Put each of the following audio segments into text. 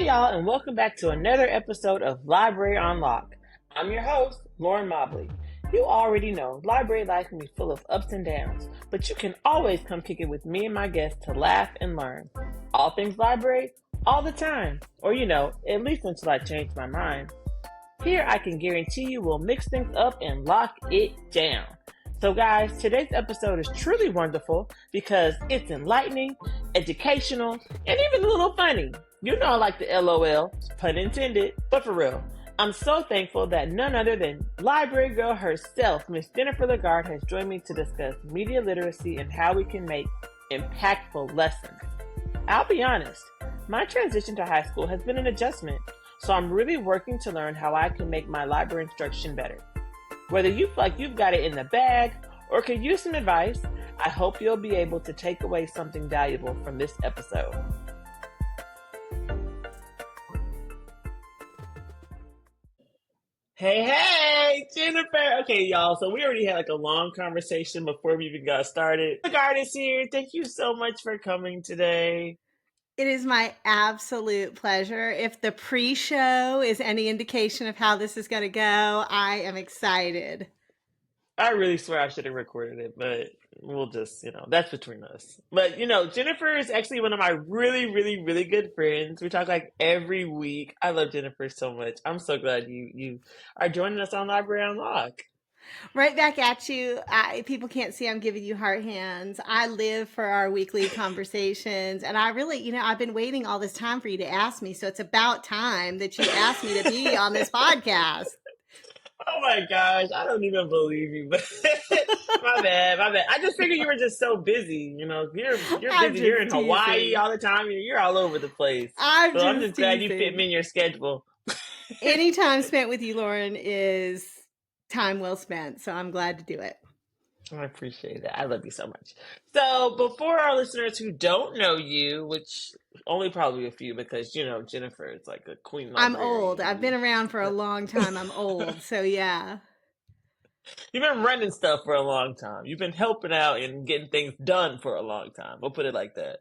Hey y'all, and welcome back to another episode of Library on Lock. I'm your host, Lauren Mobley. You already know library life can be full of ups and downs, but you can always come kick it with me and my guests to laugh and learn. All things library, all the time, or at least until I change my mind. Here I can guarantee you we'll mix things up and lock it down. So guys, today's episode is truly wonderful because it's enlightening, educational, and even a little funny. You know I like the LOL, pun intended, but for real. I'm so thankful that none other than library girl herself, Miss Jennifer LaGarde, has joined me to discuss media literacy and how we can make impactful lessons. I'll be honest, my transition to high school has been an adjustment, so I'm really working to learn how I can make my library instruction better. Whether you feel like you've got it in the bag or could use some advice, I hope you'll be able to take away something valuable from this episode. Hey, Jennifer. Okay, y'all. So we already had like a long conversation before we even got started. LaGarde is here. Thank you so much for coming today. It is my absolute pleasure. If the pre-show is any indication of how this is going to go, I am excited. I really swear I should have recorded it, but we'll just, that's between us. But, Jennifer is actually one of my really, really, really good friends. We talk like every week. I love Jennifer so much. I'm so glad you are joining us on Library Unlock. Right back at you. People can't see I'm giving you heart hands. I live for our weekly conversations. And I really, I've been waiting all this time for you to ask me. So it's about time that you asked me to be on this podcast. Oh my gosh, I don't even believe you. But my bad. I just figured you were just so busy. You're busy. You're in Hawaii all the time. You're all over the place. I'm just glad you fit me in your schedule. Any time spent with you, Lauren, is time well spent. So I'm glad to do it. I appreciate that. I love you so much. So before our listeners who don't know you, which only probably a few because, Jennifer is like a queen librarian. I'm old. I've been around for a long time. I'm old. So yeah. You've been running stuff for a long time. You've been helping out and getting things done for a long time. We'll put it like that.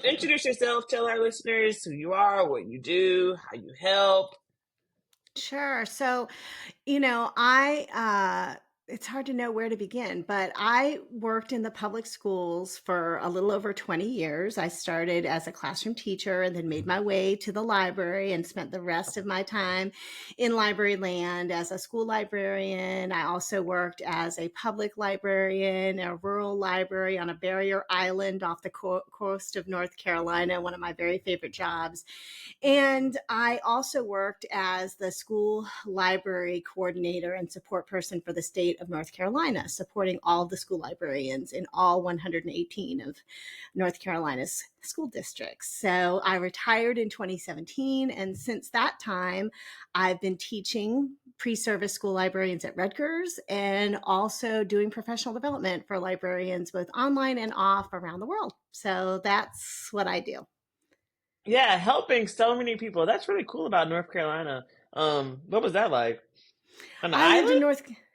Introduce yourself. Tell our listeners who you are, what you do, how you help. Sure. So, it's hard to know where to begin, but I worked in the public schools for a little over 20 years. I started as a classroom teacher and then made my way to the library and spent the rest of my time in library land as a school librarian. I also worked as a public librarian, a rural library on a barrier island off the coast of North Carolina, one of my very favorite jobs. And I also worked as the school library coordinator and support person for the state of North Carolina, supporting all the school librarians in all 118 of North Carolina's school districts. So I retired in 2017. And since that time, I've been teaching pre-service school librarians at Rutgers and also doing professional development for librarians, both online and off around the world. So that's what I do. Yeah, helping so many people. That's really cool about North Carolina. What was that like? An island?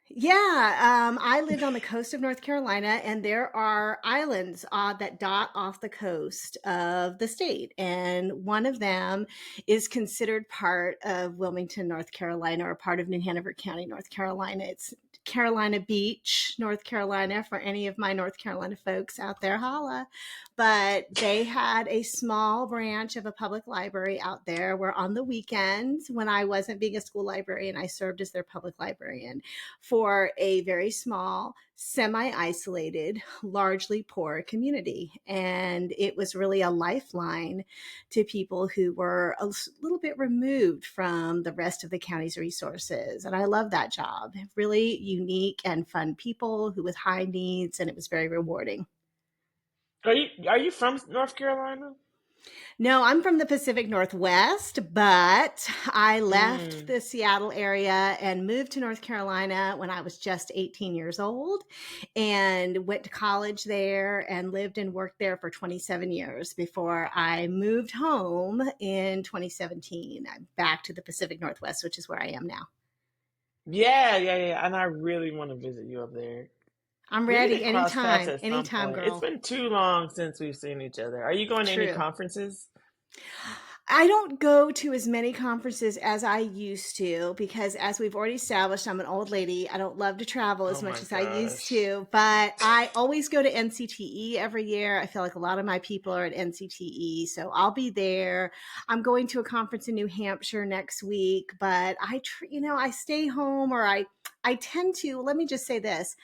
I lived on the coast of North Carolina, and there are islands that dot off the coast of the state. And one of them is considered part of Wilmington, North Carolina, or part of New Hanover County, North Carolina. It's Carolina Beach, North Carolina, for any of my North Carolina folks out there, holla. But they had a small branch of a public library out there where on the weekends, when I wasn't being a school librarian, I served as their public librarian for a very small, semi-isolated, largely poor community. And it was really a lifeline to people who were a little bit removed from the rest of the county's resources. And I love that job. Really unique and fun people who with high needs, and it was very rewarding. Are you from North Carolina? No, I'm from the Pacific Northwest, but I left the Seattle area and moved to North Carolina when I was just 18 years old and went to college there and lived and worked there for 27 years before I moved home in 2017 back to the Pacific Northwest, which is where I am now. Yeah. And I really want to visit you up there. I'm ready anytime, girl. It's been too long since we've seen each other. Are you going to any conferences? I don't go to as many conferences as I used to because, as we've already established, I'm an old lady. I don't love to travel Oh as my much as I used gosh. to, but I always go to NCTE every year. I feel like a lot of my people are at NCTE, so I'll be there. I'm going to a conference in New Hampshire next week, but I stay home, or I tend to, let me just say this.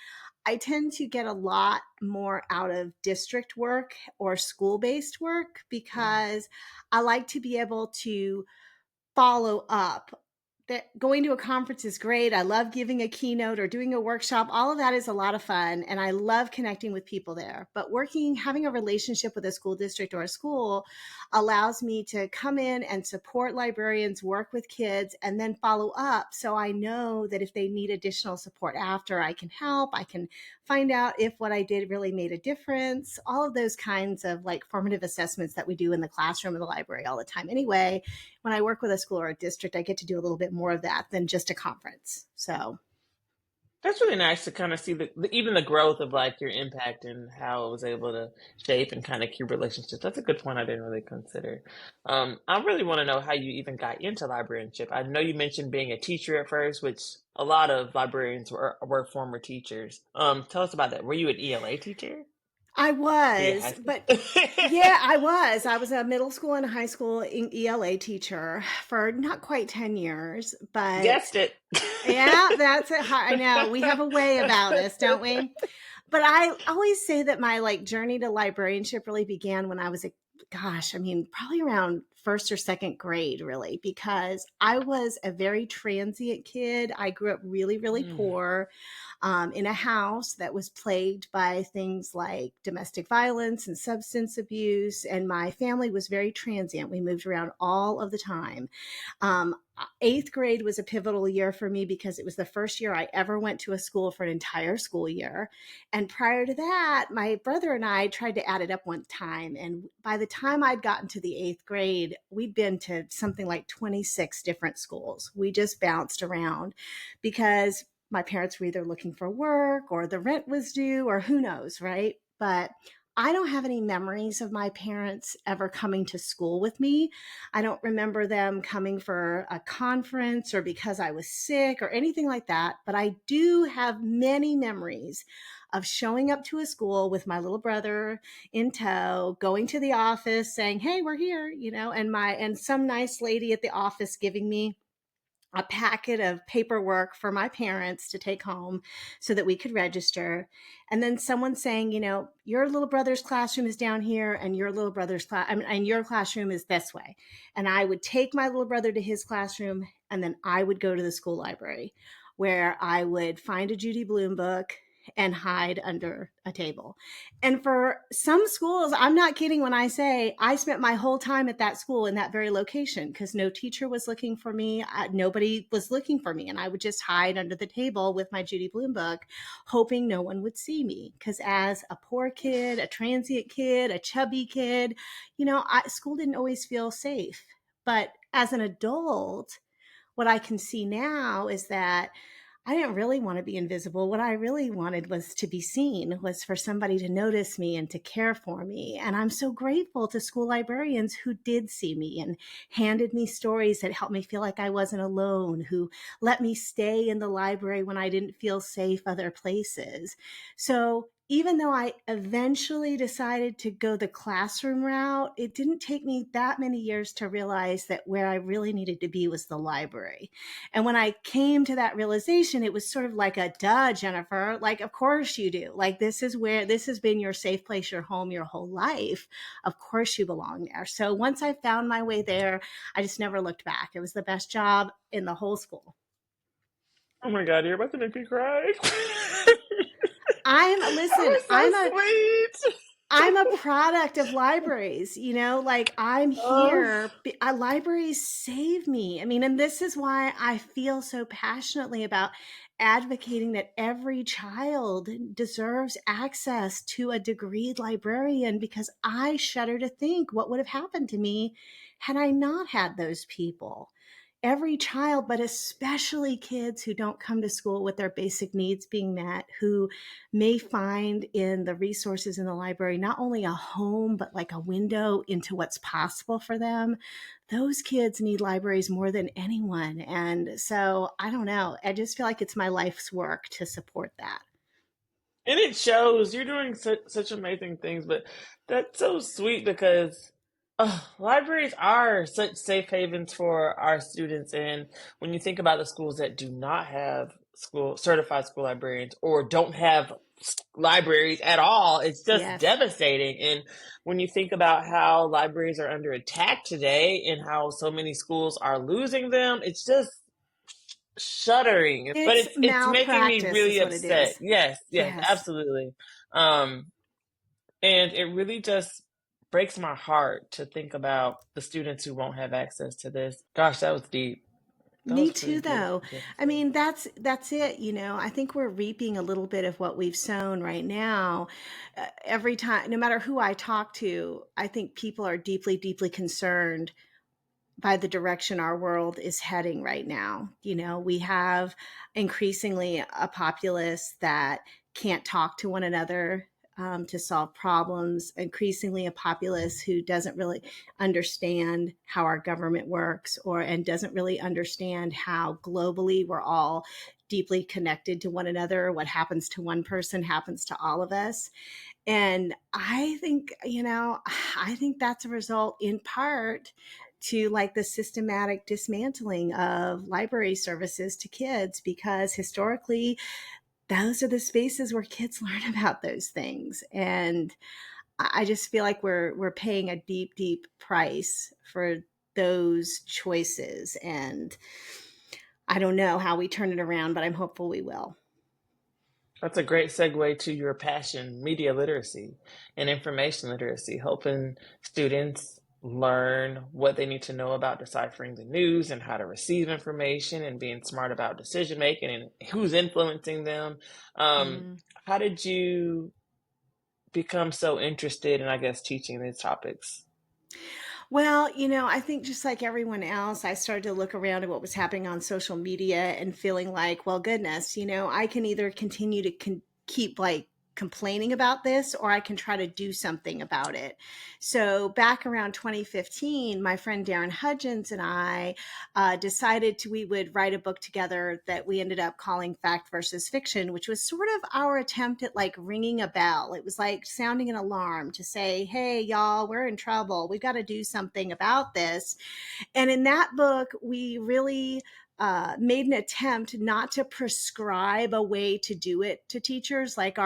I tend to get a lot more out of district work or school based work Mm. because I like to be able to follow up. That going to a conference is great. I love giving a keynote or doing a workshop. All of that is a lot of fun. And I love connecting with people there. But having a relationship with a school district or a school allows me to come in and support librarians, work with kids, and then follow up. So I know that if they need additional support after, I can help. I can find out if what I did really made a difference. All of those kinds of like formative assessments that we do in the classroom in the library all the time anyway. When I work with a school or a district, I get to do a little bit more of that than just a conference. So That's really nice to kind of see even the growth of like your impact and how it was able to shape and kind of keep relationships. That's a good point I didn't really consider. I really want to know how you even got into librarianship. I know you mentioned being a teacher at first, which a lot of librarians were former teachers. Tell us about that. Were you an ELA teacher? I Were you a high was, school? but yeah, I was. I was a middle school and high school ELA teacher for not quite 10 years, but Guessed it. yeah, that's it. I know we have a way about us, don't we? But I always say that my like journey to librarianship really began when I was probably around first or second grade, really, because I was a very transient kid. I grew up really, really Mm, poor in a house that was plagued by things like domestic violence and substance abuse. And my family was very transient. We moved around all of the time. Eighth grade was a pivotal year for me because it was the first year I ever went to a school for an entire school year. And prior to that, my brother and I tried to add it up one time. And by the time I'd gotten to the eighth grade, we'd been to something like 26 different schools. We just bounced around because my parents were either looking for work or the rent was due or who knows, right? But I don't have any memories of my parents ever coming to school with me. I don't remember them coming for a conference or because I was sick or anything like that. But I do have many memories of showing up to a school with my little brother in tow, going to the office saying, "Hey, we're here," and some nice lady at the office giving me a packet of paperwork for my parents to take home so that we could register. And then someone saying, your little brother's classroom is down here and your little brother's and your classroom is this way. And I would take my little brother to his classroom and then I would go to the school library where I would find a Judy Blume book and hide under a table. And for some schools, I'm not kidding when I say I spent my whole time at that school in that very location because no teacher was looking for me. Nobody was looking for me. And I would just hide under the table with my Judy Blume book, hoping no one would see me. Because as a poor kid, a transient kid, a chubby kid, school didn't always feel safe. But as an adult, what I can see now is that I didn't really want to be invisible. What I really wanted was to be seen, was for somebody to notice me and to care for me. And I'm so grateful to school librarians who did see me and handed me stories that helped me feel like I wasn't alone, who let me stay in the library when I didn't feel safe other places. So even though I eventually decided to go the classroom route, it didn't take me that many years to realize that where I really needed to be was the library. And when I came to that realization, it was sort of like a duh, Jennifer. Like, of course you do. Like, this has been your safe place, your home, your whole life. Of course you belong there. So once I found my way there, I just never looked back. It was the best job in the whole school. oh my God, you're about to make me cry. That Listen, was so sweet. I'm a product of libraries, like I'm Oh, here. Libraries save me. I mean, and this is why I feel so passionately about advocating that every child deserves access to a degreed librarian because I shudder to think what would have happened to me had I not had those people. every child, but especially kids who don't come to school with their basic needs being met, who may find in the resources in the library not only a home, but like a window into what's possible for them. Those kids need libraries more than anyone. And so I don't know. I just feel like it's my life's work to support that. And it shows you're doing such amazing things, but that's so sweet because libraries are such safe havens for our students. And when you think about the schools that do not have school certified school librarians or don't have libraries at all, it's just Yes. devastating. And when you think about how libraries are under attack today and how so many schools are losing them, it's just shuddering, but It's it's making me malpractice really is what it upset. is. Yes, yes, Yes. absolutely. Um, and it really just breaks my heart to think about the students who won't have access to this. Gosh, that was deep. That Me was pretty too, deep. though. I mean, that's it. I think we're reaping a little bit of what we've sown right now. Every time, no matter who I talk to, I think people are deeply, deeply concerned by the direction our world is heading right now. We have increasingly a populace that can't talk to one another to solve problems, increasingly a populace who doesn't really understand how our government works and doesn't really understand how globally we're all deeply connected to one another. What happens to one person happens to all of us. And I think that's a result in part to like the systematic dismantling of library services to kids, because historically those are the spaces where kids learn about those things. And I just feel like we're paying a deep, deep price for those choices. And I don't know how we turn it around, but I'm hopeful we will. That's a great segue to your passion, media literacy and information literacy, helping students learn what they need to know about deciphering the news and how to receive information and being smart about decision making and who's influencing them. Um, Mm. how did you become so interested in, I guess, teaching these topics? Well, I think just like everyone else, I started to look around at what was happening on social media and feeling like, well, goodness, I can either continue to keep like complaining about this, or I can try to do something about it. So back around 2015, my friend Darren Hudgins and I decided we would write a book together that we ended up calling Fact versus Fiction, which was sort of our attempt at like ringing a bell. It was like sounding an alarm to say, hey, y'all, we're in trouble. We've got to do something about this. And in that book, we really made an attempt not to prescribe a way to do it to teachers. Like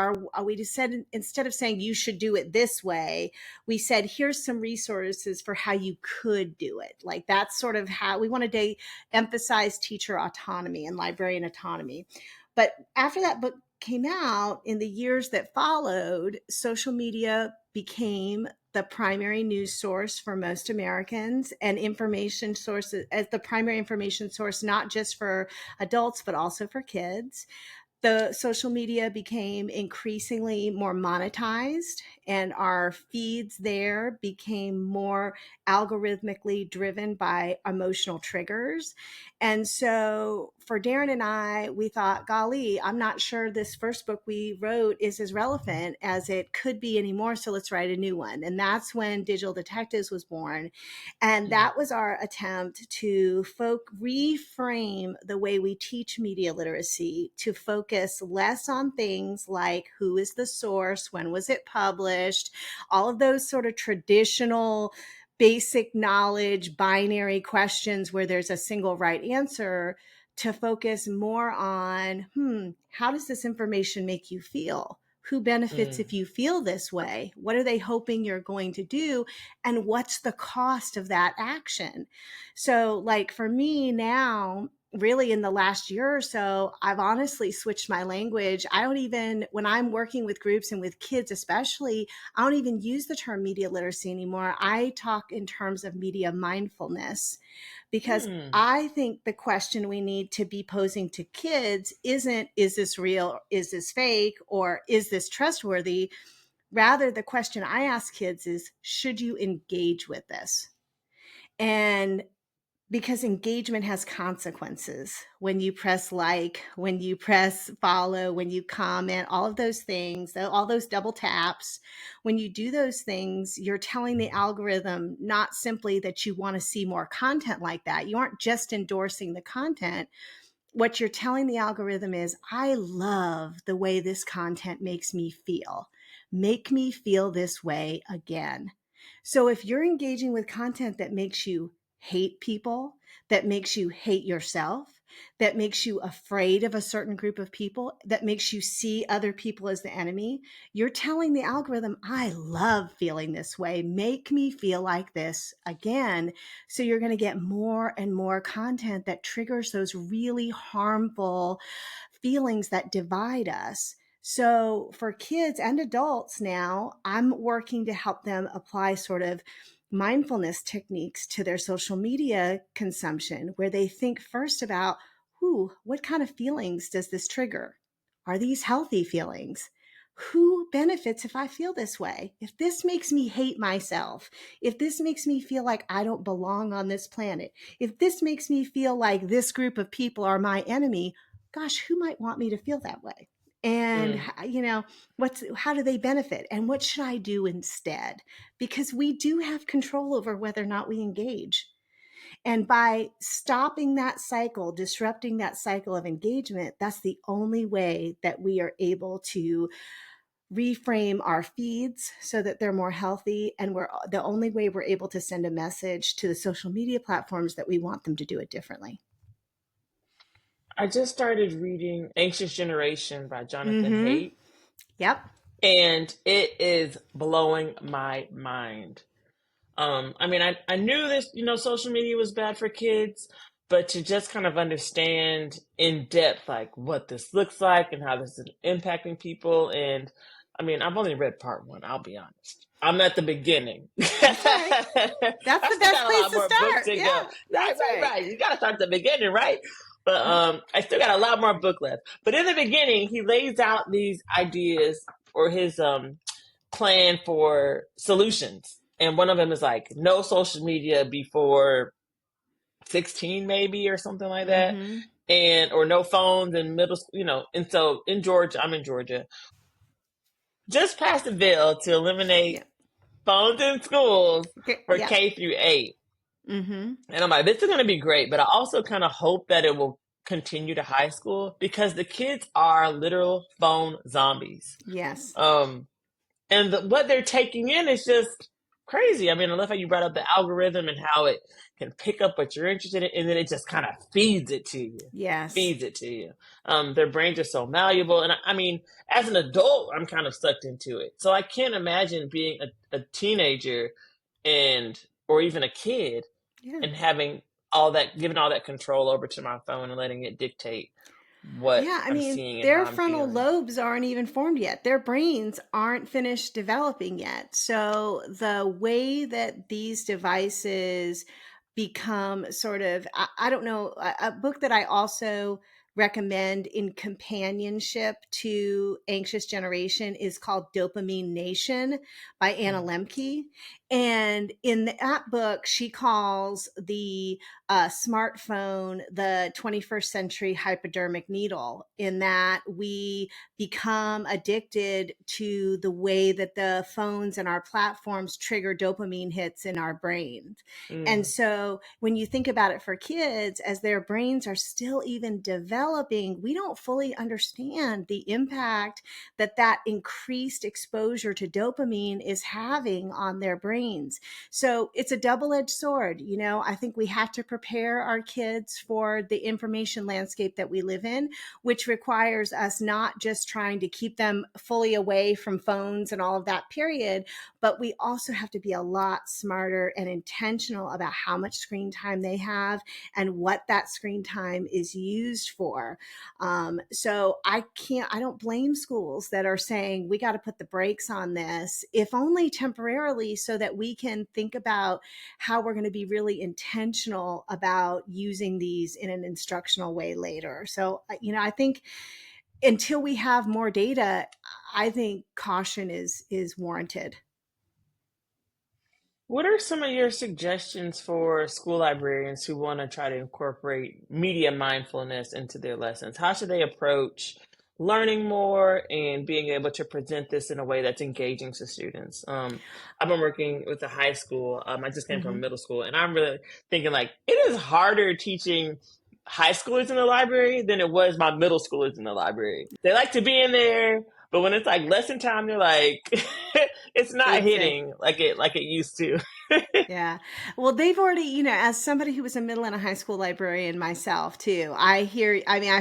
we just said, instead of saying you should do it this way, we said, here's some resources for how you could do it. Like that's sort of how we wanted to emphasize teacher autonomy and librarian autonomy. But after that book came out, in the years that followed, social media became the primary news source for most Americans, and information sources as the primary information source, not just for adults, but also for kids. The social media became increasingly more monetized, and our feeds there became more algorithmically driven by emotional triggers. And so for Darren and I, we thought, golly, I'm not sure this first book we wrote is as relevant as it could be anymore. So let's write a new one. And that's when Digital Detectives was born. And Mm, that was our attempt to reframe the way we teach media literacy, to focus less on things like who is the source, when was it published, all of those sort of traditional basic knowledge binary questions where there's a single right answer, to focus more on how does this information make you feel? Who benefits if mm, you feel this way? What are they hoping you're going to do? And what's the cost of that action? So, like for me now, really in the last year or so, I've honestly switched my language. I don't even, when I'm working with groups and with kids especially, I don't even use the term media literacy anymore. I talk in terms of media mindfulness, because mm, I think the question we need to be posing to kids isn't, is this real? Is this fake? Or is this trustworthy? Rather, the question I ask kids is, should you engage with this? And Because engagement has consequences. When you press like, when you press follow, when you comment, all of those things, all those double taps, when you do those things, you're telling the algorithm not simply that you want to see more content like that. You aren't just endorsing the content. What you're telling the algorithm is, I love the way this content makes me feel. Make me feel this way again. So if you're engaging with content that makes you hate people, that makes you hate yourself, that makes you afraid of a certain group of people, that makes you see other people as the enemy, you're telling the algorithm, I love feeling this way. Make me feel like this again. So you're going to get more and more content that triggers those really harmful feelings that divide us. So for kids and adults now, I'm working to help them apply sort of mindfulness techniques to their social media consumption, where they think first about, what kind of feelings does this trigger? Are these healthy feelings? Who benefits if I feel this way? If this makes me hate myself, if this makes me feel like I don't belong on this planet, if this makes me feel like this group of people are my enemy, gosh, who might want me to feel that way? And, Mm. how do they benefit? And what should I do instead? Because we do have control over whether or not we engage. And by stopping that cycle, disrupting that cycle of engagement, that's the only way that we are able to reframe our feeds so that they're more healthy. And we're the only way we're able to send a message to the social media platforms that we want them to do it differently. I just started reading Anxious Generation by Johnathan Mm-hmm. Haidt, Yep. and it is blowing my mind. I mean, I knew this, social media was bad for kids, but to just kind of understand in depth, like what this looks like and how this is impacting people. And I mean, I've only read part one, I'll be honest. I'm at the beginning. That's all right. That's I the still best got a place lot to more books start. to go. Yeah, Right, that's right, right. right. You got to start at the beginning, right? But Yep. I still got a lot more book left. But in the beginning, he lays out these ideas or his plan for solutions. And one of them is like no social media before 16 maybe or something like that. Mm-hmm. And or no phones in middle school, And so in Georgia, I'm in Georgia, just passed a bill to eliminate Yep. phones in schools for Yep. K-8. Mm-hmm. And I'm like, this is going to be great, but I also kind of hope that it will continue to high school because the kids are literal phone zombies. Yes. Um, And what they're taking in is just crazy. I mean, I love how you brought up the algorithm and how it can pick up what you're interested in, and then it just kind of feeds it to you. Yes. Feeds it to you. Their brains are so malleable. And I mean, as an adult, I'm kind of sucked into it. So I can't imagine being a teenager or even a kid Yeah. and having all that, giving all that control over to my phone and letting it dictate what Yeah, I I'm mean, seeing and how their I'm frontal feeling. lobes aren't even formed yet. Their brains aren't finished developing yet. So the way that these devices become sort of, I don't know, a book that I also recommend in companionship to Anxious Generation is called Dopamine Nation by Anna Mm. Lembke. And in that book, she calls the smartphone the 21st century hypodermic needle, in that we become addicted to the way that the phones and our platforms trigger dopamine hits in our brains. And Mm. so when you think about it for kids, as their brains are still even developing, we don't fully understand the impact that that increased exposure to dopamine is having on their brains. So it's a double-edged sword. I think we have to prepare our kids for the information landscape that we live in, which requires us not just trying to keep them fully away from phones and all of that, period, but we also have to be a lot smarter and intentional about how much screen time they have and what that screen time is used for. So I don't blame schools that are saying we got to put the brakes on this, if only temporarily, so that we can think about how we're going to be really intentional about using these in an instructional way later. So, I think until we have more data, I think caution is warranted. What are some of your suggestions for school librarians who want to try to incorporate media mindfulness into their lessons? How should they approach learning more and being able to present this in a way that's engaging to students? I've been working with a high school. I just came Hmm. from middle school, and I'm really thinking like it is harder teaching high schoolers in the library than it was my middle schoolers in the library. They like to be in there, but when it's like lesson time, they're like, it's not Exactly. hitting like it used to. Yeah. Well, they've already, as somebody who was a middle and a high school librarian myself too, I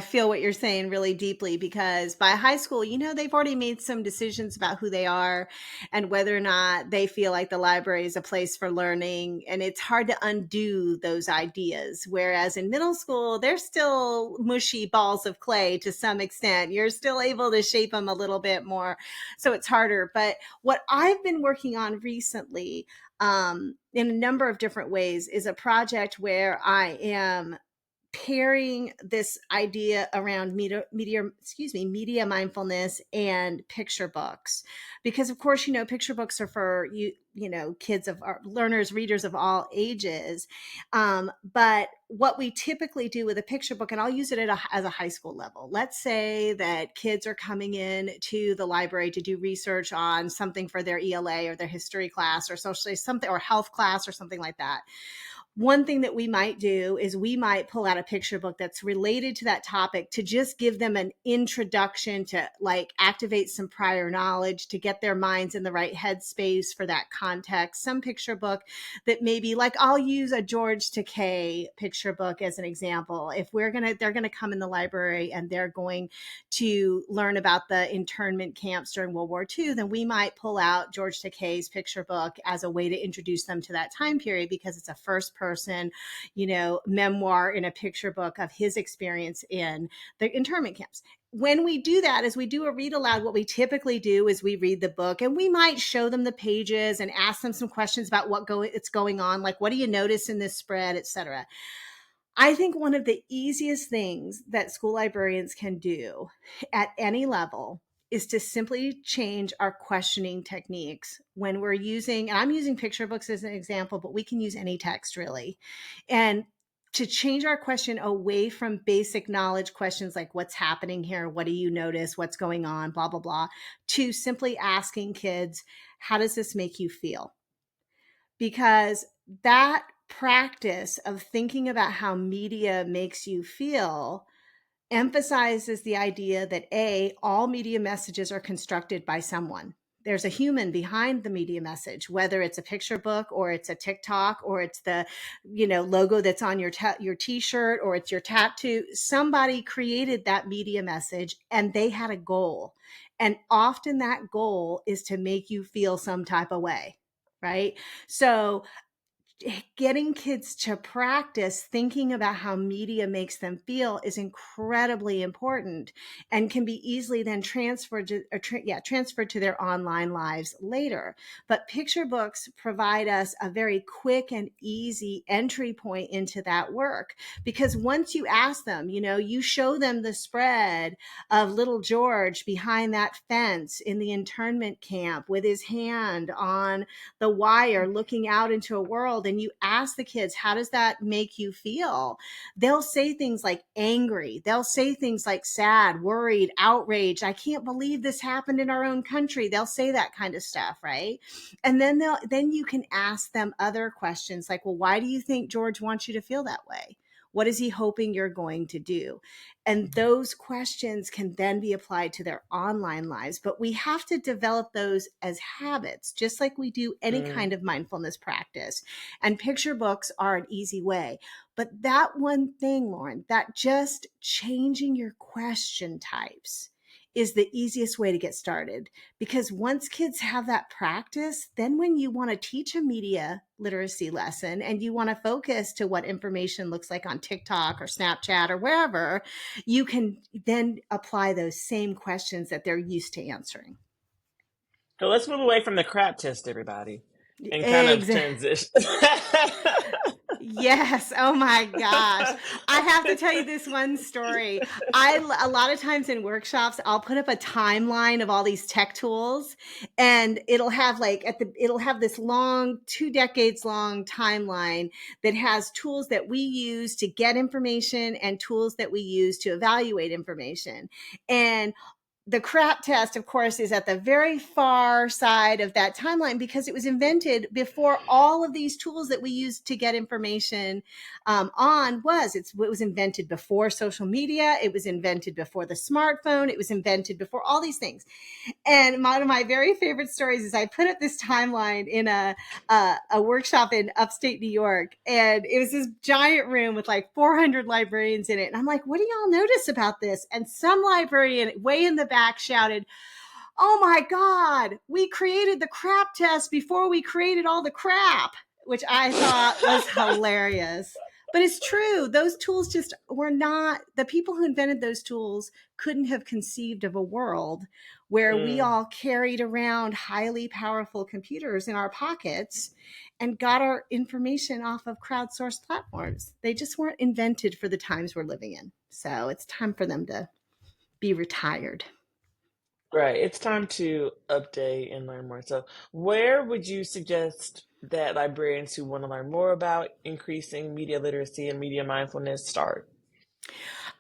feel what you're saying really deeply because by high school, they've already made some decisions about who they are and whether or not they feel like the library is a place for learning. And it's hard to undo those ideas. Whereas in middle school, they're still mushy balls of clay to some extent. You're still able to shape them a little bit more. So it's harder. But what I've been working on recently, in a number of different ways, is a project where I am pairing this idea around media mindfulness and picture books, because of course picture books are for kids of our learners, readers of all ages, but what we typically do with a picture book, and I'll use it as a high school level. Let's say that kids are coming in to the library to do research on something for their ELA or their history class or socially something or health class or something like that. One thing that we might do is we might pull out a picture book that's related to that topic to just give them an introduction, to like activate some prior knowledge, to get their minds in the right headspace for that context. Some picture book that maybe, like, I'll use a George Takei picture book as an example. If they're gonna come in the library and they're going to learn about the internment camps during World War II, then we might pull out George Takei's picture book as a way to introduce them to that time period, because it's a first person, memoir in a picture book of his experience in the internment camps. When we do that, as we do a read aloud, what we typically do is we read the book and we might show them the pages and ask them some questions about it's going on, like what do you notice in this spread, etc. I think one of the easiest things that school librarians can do at any level is to simply change our questioning techniques when we're using, and I'm using picture books as an example, but we can use any text really. And to change our question away from basic knowledge questions like what's happening here, what do you notice, what's going on, blah, blah, blah, to simply asking kids, how does this make you feel? Because that practice of thinking about how media makes you feel emphasizes the idea that all media messages are constructed by someone. There's a human behind the media message, whether it's a picture book or it's a TikTok or it's the logo that's on your t-shirt or it's your tattoo. Somebody created that media message and they had a goal, and often that goal is to make you feel some type of way, right? So getting kids to practice thinking about how media makes them feel is incredibly important and can be easily then transferred to their online lives later. But picture books provide us a very quick and easy entry point into that work, because once you ask them, you show them the spread of little George behind that fence in the internment camp with his hand on the wire looking out into a world, and you ask the kids, how does that make you feel? They'll say things like angry. They'll say things like sad, worried, outraged. I can't believe this happened in our own country. They'll say that kind of stuff, right? And then you can ask them other questions like, well, why do you think George wants you to feel that way? What is he hoping you're going to do? And those questions can then be applied to their online lives. But we have to develop those as habits, just like we do any Mm. kind of mindfulness practice. And picture books are an easy way. But that one thing, Lauren, that just changing your question types is the easiest way to get started. Because once kids have that practice, then when you want to teach a media literacy lesson and you want to focus to what information looks like on TikTok or Snapchat or wherever, you can then apply those same questions that they're used to answering. So let's move away from the crap test, everybody, and kind of Exactly. transition. Yes. Oh my gosh. I have to tell you this one story. A lot of times in workshops, I'll put up a timeline of all these tech tools, and it'll have it'll have this long 2 decades long timeline that has tools that we use to get information and tools that we use to evaluate information. And the crap test, of course, is at the very far side of that timeline because it was invented before all of these tools that we use to get information it was invented before social media. It was invented before the smartphone. It was invented before all these things. And one of my very favorite stories is I put up this timeline in a workshop in upstate New York, and it was this giant room with like 400 librarians in it. And I'm like, what do y'all notice about this? And some librarian way in the back shouted, "Oh my God, we created the crap test before we created all the crap," which I thought was hilarious. But it's true. Those tools just were not, the people who invented those tools couldn't have conceived of a world where we all carried around highly powerful computers in our pockets and got our information off of crowdsourced platforms. They just weren't invented for the times we're living in. So it's time for them to be retired. Right. It's time to update and learn more. So, where would you suggest that librarians who want to learn more about increasing media literacy and media mindfulness start?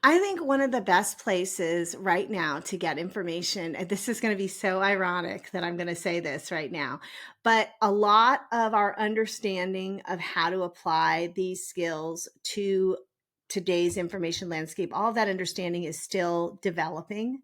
I think one of the best places right now to get information, and this is going to be so ironic that I'm going to say this right now, but a lot of our understanding of how to apply these skills to today's information landscape, all of that understanding is still developing.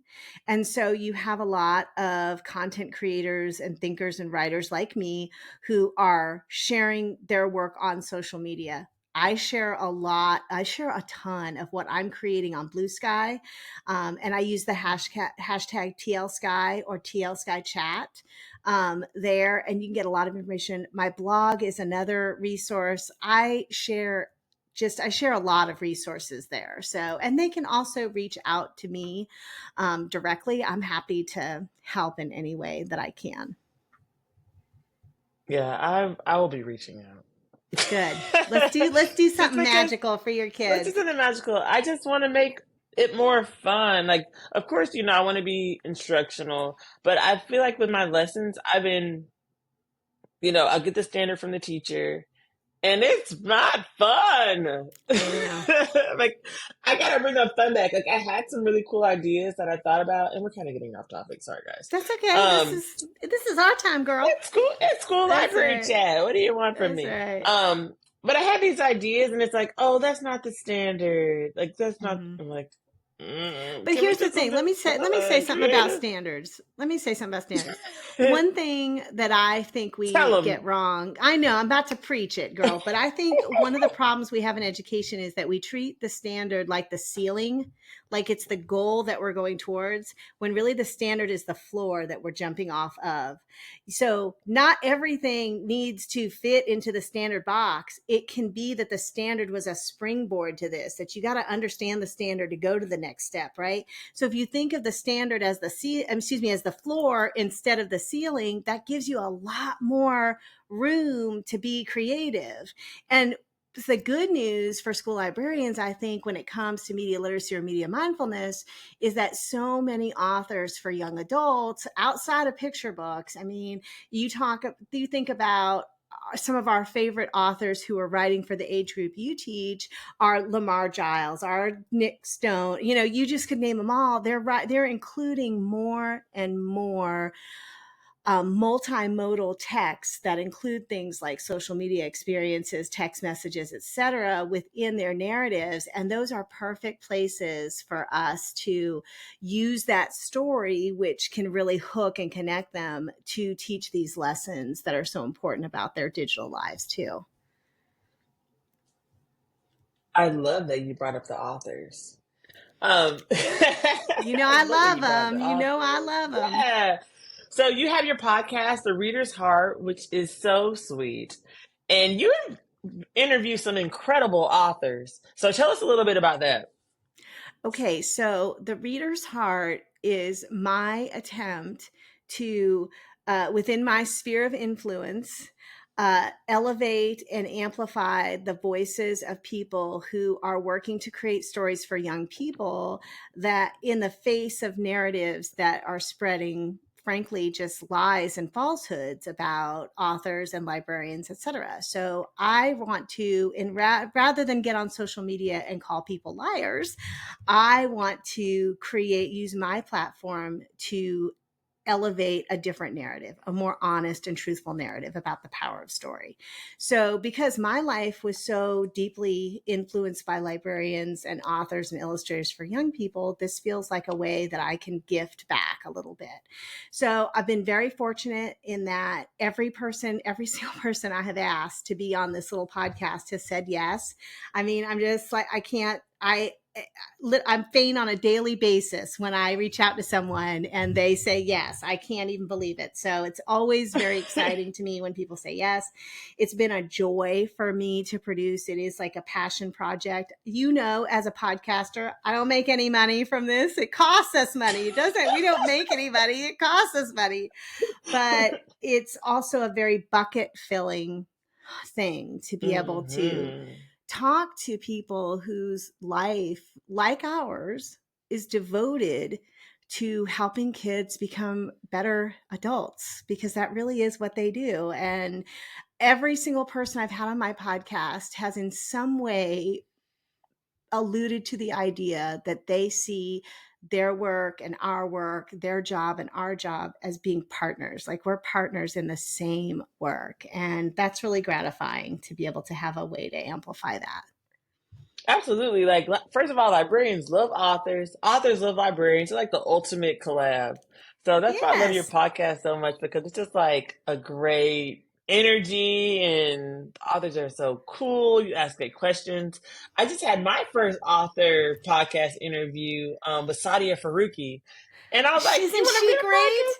And so you have a lot of content creators and thinkers and writers like me who are sharing their work on social media. I share a ton of what I'm creating on BlueSky. And I use the hashtag TLSky or TLSky chat there, and you can get a lot of information. My blog is another resource. I share a lot of resources there. So, and they can also reach out to me directly. I'm happy to help in any way that I can. Yeah, I will be reaching out. Good. Let's do Just something because magical for your let's do kids. something magical. I just want to make it more fun. Like, of course, I want to be instructional, but I feel like with my lessons, I've been, I'll get the standard from the teacher, and it's not fun. I know. Like, I gotta bring the fun back. Like, I had some really cool ideas that I thought about, and we're kind of getting off topic. Sorry, guys. That's okay. Um, This is our time, girl. it's cool. It's cool That's library right. chat. What do you want from That's me? right. But I had these ideas, and it's like, oh, that's not the standard. Like, that's not. Mhm. I'm like, But can we here's the do thing. something Let me say fun, something about creative? standards. Let me say something about standards. One thing that I think Tell we them. get wrong. I know I'm about to preach it, girl, but I think one of the problems we have in education is that we treat the standard like the ceiling, like it's the goal that we're going towards, when really the standard is the floor that we're jumping off of. So not everything needs to fit into the standard box. It can be that the standard was a springboard to this, that you got to understand the standard to go to the next step, right? So if you think of the standard as as the floor instead of the ceiling, that gives you a lot more room to be creative. And the good news for school librarians, I think, when it comes to media literacy or media mindfulness, is that so many authors for young adults outside of picture books. I mean, you think about some of our favorite authors who are writing for the age group you teach are Lamar Giles, are Nick Stone. You just could name them all. They're including more and more multimodal texts that include things like social media experiences, text messages, etc., within their narratives. And those are perfect places for us to use that story, which can really hook and connect them to teach these lessons that are so important about their digital lives too. I love that you brought up the authors. I I love that love you brought up them. the authors. I love them. Yeah. So you have your podcast, The Reader's Heart, which is so sweet, and you interview some incredible authors. So tell us a little bit about that. Okay, so The Reader's Heart is my attempt to, within my sphere of influence, elevate and amplify the voices of people who are working to create stories for young people that, in the face of narratives that are spreading, frankly, just lies and falsehoods about authors and librarians, etc. So I want to, rather than get on social media and call people liars, I want to use my platform to elevate a different narrative, a more honest and truthful narrative about the power of story. So because my life was so deeply influenced by librarians and authors and illustrators for young people, this feels like a way that I can gift back a little bit. So I've been very fortunate in that every single person I have asked to be on this little podcast has said yes. I mean, I'm just like, I'm faint on a daily basis when I reach out to someone and they say yes. I can't even believe it. So it's always very exciting to me when people say yes. It's been a joy for me to produce. It is like a passion project. You know, as a podcaster, I don't make any money from this. It costs us money. It doesn't. We don't make any money. It costs us money. But it's also a very bucket filling thing to be able to talk to people whose life, like ours, is devoted to helping kids become better adults, because that really is what they do. And every single person I've had on my podcast has in some way alluded to the idea that they see their work and our work, their job and our job, as being partners. Like, we're partners in the same work. And that's really gratifying to be able to have a way to amplify that. Absolutely. Like, first of all, librarians love authors. Authors love librarians. It's like the ultimate collab. So that's why I love your Yes. podcast so much, because it's just like a great energy, and authors are so cool. You ask great questions. I just had my first author podcast interview with Sadia Faruqi. And I was like, you Isn't want to she be a great? podcast?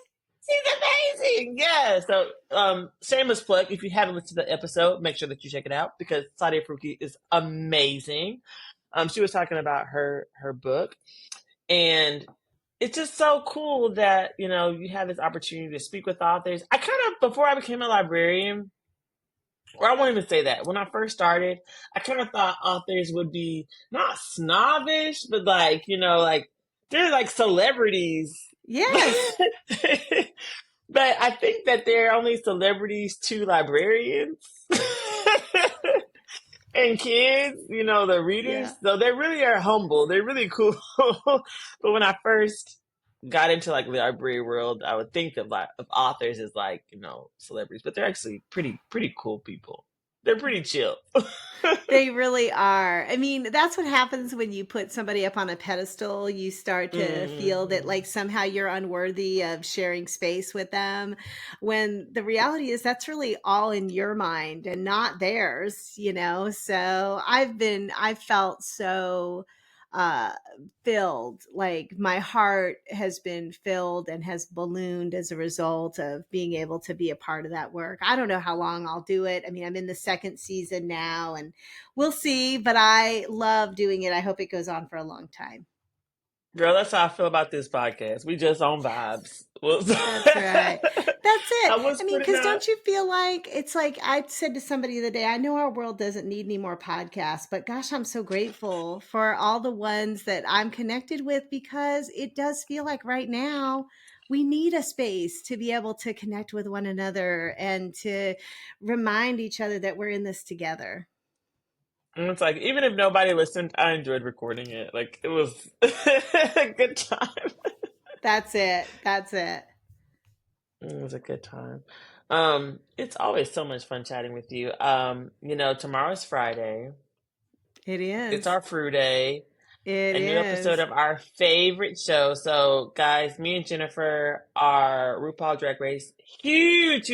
She's amazing. Yeah. So, shameless plug. If you haven't listened to the episode, make sure that you check it out, because Sadia Faruqi is amazing. She was talking about her book, and it's just so cool that, you have this opportunity to speak with authors. I kind of, before I became a librarian, or I won't even say that. When I first started, I kind of thought authors would be not snobbish, but like they're like celebrities. Yes. But I think that they're only celebrities to librarians and kids, the readers. Yeah. So they really are humble. They're really cool. But when I first got into like the library world, I would think of authors as like, celebrities, but they're actually pretty cool people. They're pretty chill. They really are. I mean, that's what happens when you put somebody up on a pedestal. You start to feel that like somehow you're unworthy of sharing space with them, when the reality is that's really all in your mind and not theirs, So I've felt so uh filled, like my heart has been filled and has ballooned as a result of being able to be a part of that work. I don't know how long I'll do it. I mean, I'm in the second season now, and we'll see, but I love doing it. I hope it goes on for a long time. Girl, that's how I feel about this podcast. We just on vibes. That's right. That's it. I was I mean, putting because out. don't you feel like it's like I said to somebody the other day, I know our world doesn't need any more podcasts, but gosh, I'm so grateful for all the ones that I'm connected with, because it does feel like right now we need a space to be able to connect with one another and to remind each other that we're in this together. And it's like, even if nobody listened, I enjoyed recording it. Like, it was a good time. That's it. That's it. It was a good time. It's always so much fun chatting with you. Tomorrow's Friday. It It's is. our Fruit Day, It a new episode is. of our favorite show. So, guys, me and Jennifer are RuPaul Drag Race huge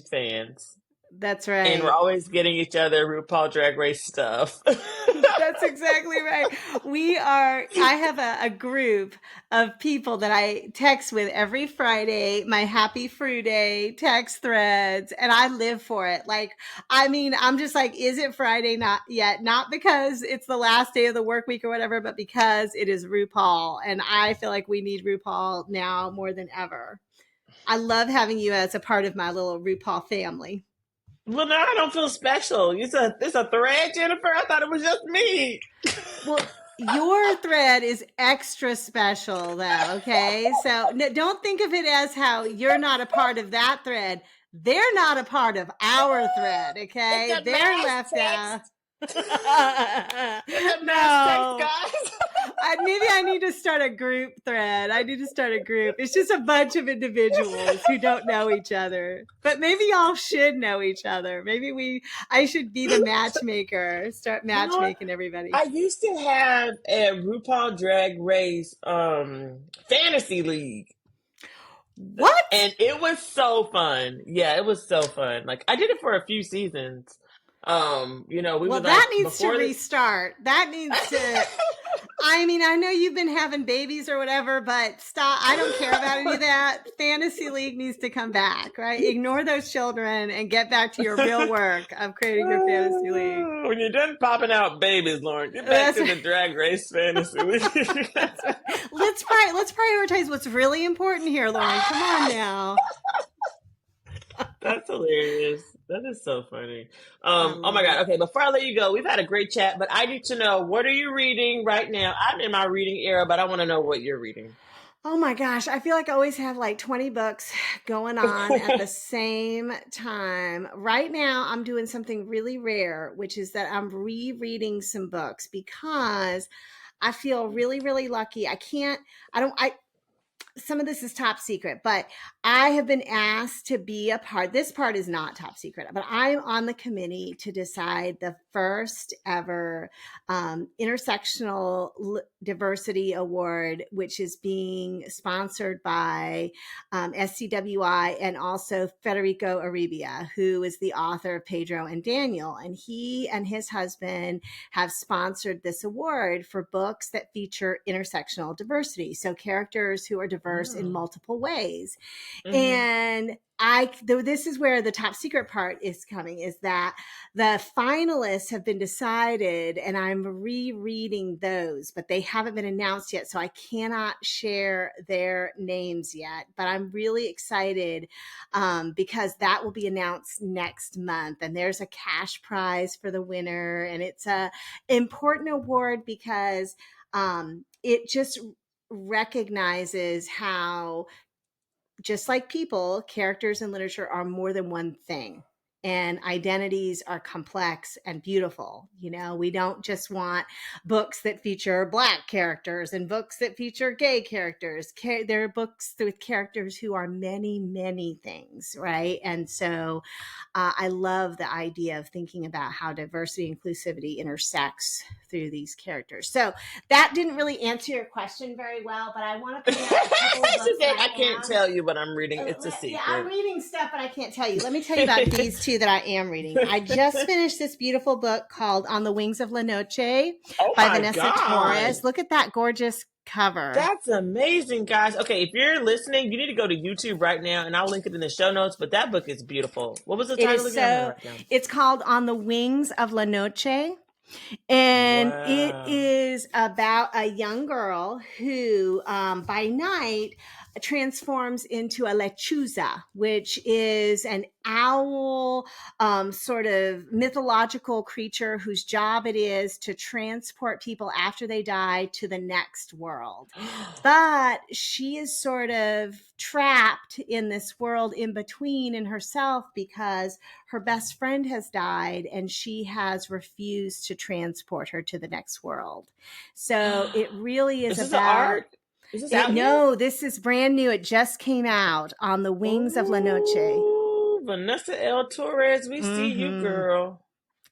fans. That's And we're right. always getting each other RuPaul Drag Race stuff. That's exactly right. I have a group of people that I text with every Friday, my Happy Fruit Day text threads, and I live for it. Like, I mean, I'm just like, is it Friday? Not yet. Not because it's the last day of the work week or whatever, but because it is RuPaul. And I feel like we need RuPaul now more than ever. I love having you as a part of my little RuPaul family. Well, now I don't feel special. It's a thread, Jennifer. I thought it was just me. Well, your thread is extra special, though. Okay, so no, don't think of it as how you're not a part of that thread. They're not a part of our thread. It's Okay, a they're mass left out. text. It's a mass text, No, guys. maybe I need to start a group thread. I need to start a group. It's just a bunch of individuals who don't know each other. But maybe y'all should know each other. I should be the matchmaker, start You know what? matchmaking everybody. I used to have a RuPaul Drag Race fantasy league. What? And it was so fun. Yeah, it was so fun. Like I did it for a few seasons. We Well, would like that needs to before the restart. That needs to. I mean, I know you've been having babies or whatever, but stop. I don't care about any of that. Fantasy League needs to come back, right? Ignore those children and get back to your real work of creating your Fantasy League. When you're done popping out babies, Lauren, get back That's to right. the Drag Race fantasy league. That's right. Let's prioritize what's really important here, Lauren. Come on now. That's hilarious. That is so funny. I Oh my love God. it. Okay, before I let you go, we've had a great chat, but I need to know, what are you reading right now? I'm in my reading era, but I want to know what you're reading. Oh my gosh, I feel like I always have like 20 books going on at the same time. Right now, I'm doing something really rare, which is that I'm rereading some books because I feel really, really lucky. Some of this is top secret, but I have been asked to be a part. This part is not top secret, but I'm on the committee to decide the first ever intersectional diversity award, which is being sponsored by SCWI and also Federico Aribia, who is the author of Pedro and Daniel. And he and his husband have sponsored this award for books that feature intersectional diversity. So characters who are diverse in Oh. multiple ways. Mm-hmm. And this is where the top secret part is coming, is that the finalists have been decided and I'm rereading those, but they haven't been announced yet. So I cannot share their names yet, but I'm really excited because that will be announced next month. And there's a cash prize for the winner. And it's a important award because it just recognizes how, just like people, characters in literature are more than one thing. And identities are complex and beautiful. We don't just want books that feature Black characters and books that feature gay characters. There are books with characters who are many, many things, right? And so I love the idea of thinking about how diversity and inclusivity intersects through these characters. So that didn't really answer your question very well, but I want to point out a couple of She books said, that I I can't am. tell you what I'm reading. It's a Yeah, I'm secret. reading stuff, but I can't tell you. Let me tell you about these two that I am reading. I just finished this beautiful book called On the Wings of La Noche Oh by my Vanessa God. Torres. Look at that gorgeous cover. That's amazing, guys. Okay, if you're listening, you need to go to YouTube right now, and I'll link it in the show notes. But that book is beautiful. What was the It title is again? I'm gonna so, write it down. it's called On the Wings of La Noche. And it Wow. is about a young girl who, by night, transforms into a lechuza, which is an owl, sort of mythological creature whose job it is to transport people after they die to the next world. But she is sort of trapped in this world in between in herself because her best friend has died and she has refused to transport her to the next world. So it really is Is this an about art? Is this it. out yet? No, this is brand new. It just came out, On the Wings of La Noche. Oh, Vanessa L. Torres, we see you, Mm-hmm. girl.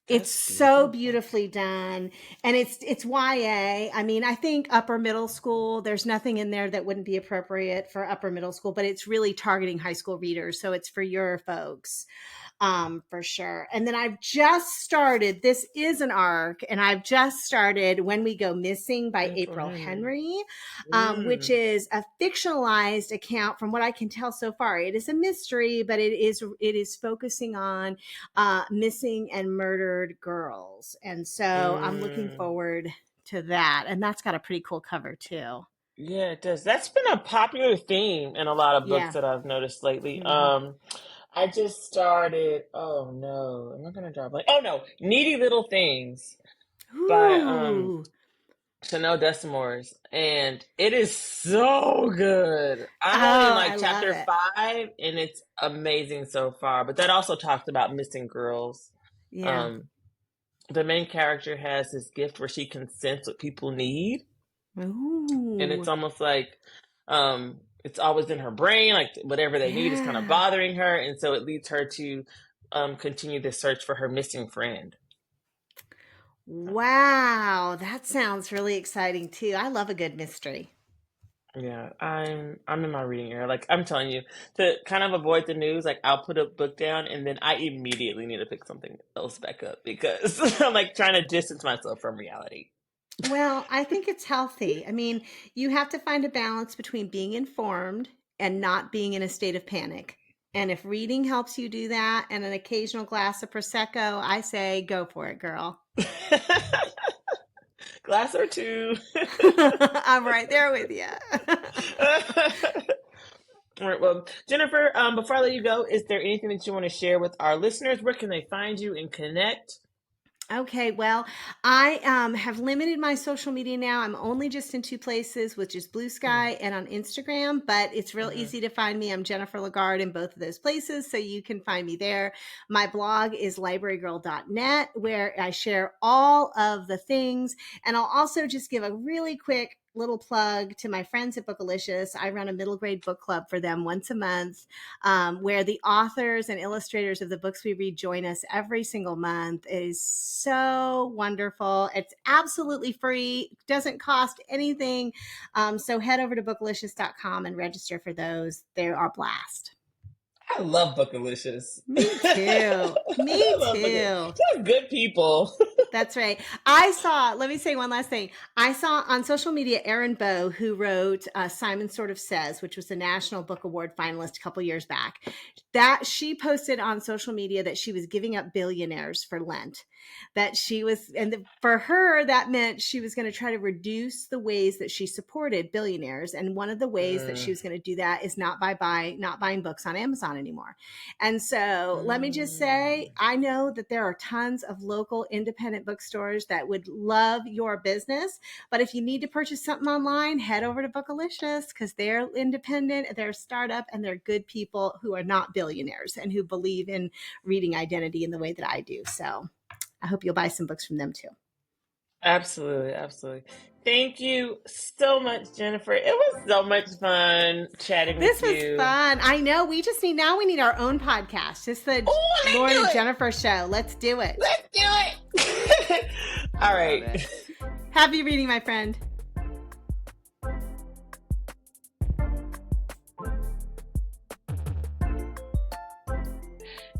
It's That's so beautiful. beautifully done. And it's YA. I mean, I think upper middle school, there's nothing in there that wouldn't be appropriate for upper middle school, but it's really targeting high school readers. So it's for your folks. For sure. And then I've just started, this is an arc, and I've just started When We Go Missing by April April Henry. Henry, which Mm. is a fictionalized account from what I can tell so far. It is a mystery, but it is focusing on missing and murdered girls. And so I'm looking Mm. forward to that. And that's got a pretty cool cover too. Yeah, it does. That's been a popular theme in a lot of books Yeah. that I've noticed lately. Hmm. I just started. Oh no, am I gonna drop like? Oh no, Needy Little Things by Ooh. Channelle Desamours, and it is so good. I'm only in Oh, like I love chapter it. 5, and it's amazing so far. But that also talks about missing girls. Yeah. Um, the main character has this gift where she can sense what people need, and it's Ooh. almost like it's always in her brain, like whatever they need is kind of Yeah. bothering her, and so it leads her to continue the search for her missing friend. Wow. That sounds really exciting too. I love a good mystery. Yeah, I'm in my reading era. Like I'm telling you, to kind of avoid the news, like I'll put a book down and then I immediately need to pick something else back up because I'm like trying to distance myself from reality. Well, I think it's healthy. I mean, you have to find a balance between being informed and not being in a state of panic. And if reading helps you do that and an occasional glass of Prosecco, I say go for it, girl. Glass or two. I'm right there with you. All right, well, Jennifer, before I let you go, is there anything that you want to share with our listeners? Where can they find you and connect? Okay, well, I have limited my social media now. I'm only just in two places, which is BlueSky and on Instagram, but it's real Mm-hmm. easy to find me. I'm Jennifer LaGarde in both of those places, so you can find me there. My blog is librarygirl.net, where I share all of the things. And I'll also just give a really quick little plug to my friends at Bookalicious. I run a middle grade book club for them once a month, where the authors and illustrators of the books we read join us every single month. It is so wonderful. It's absolutely free, doesn't cost anything. So head over to bookalicious.com and register for those. They are a blast. I love Bookalicious. Me too. Me I love too. Just good people. That's right. Let me say one last thing. I saw on social media Erin Bow, who wrote Simon Sort of Says, which was the National Book Award finalist a couple years back, that she posted on social media that she was giving up billionaires for Lent. That she was, for her, that meant she was going to try to reduce the ways that she supported billionaires. And one of the ways that she was going to do that is not buying books on Amazon anymore. And so let me just say, I know that there are tons of local independent bookstores that would love your business. But if you need to purchase something online, head over to Bookalicious, because they're independent, they're a startup, and they're good people who are not billionaires and who believe in reading identity in the way that I do. So I hope you'll buy some books from them too. Absolutely, absolutely. Thank you so much, Jennifer. It was so much fun chatting with you. This was fun. I know. We need our own podcast. It's the Lauren and Jennifer show. Let's do it. Let's do it. All right. Happy reading, my friend.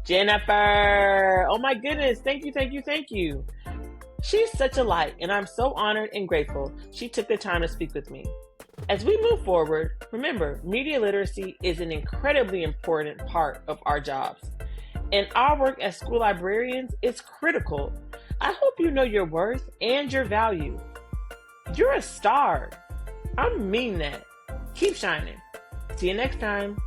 Jennifer. Oh my goodness. Thank you, thank you, thank you. She's such a light, and I'm so honored and grateful she took the time to speak with me. As we move forward, remember, media literacy is an incredibly important part of our jobs. And our work as school librarians is critical. I hope you know your worth and your value. You're a star. I mean that. Keep shining. See you next time.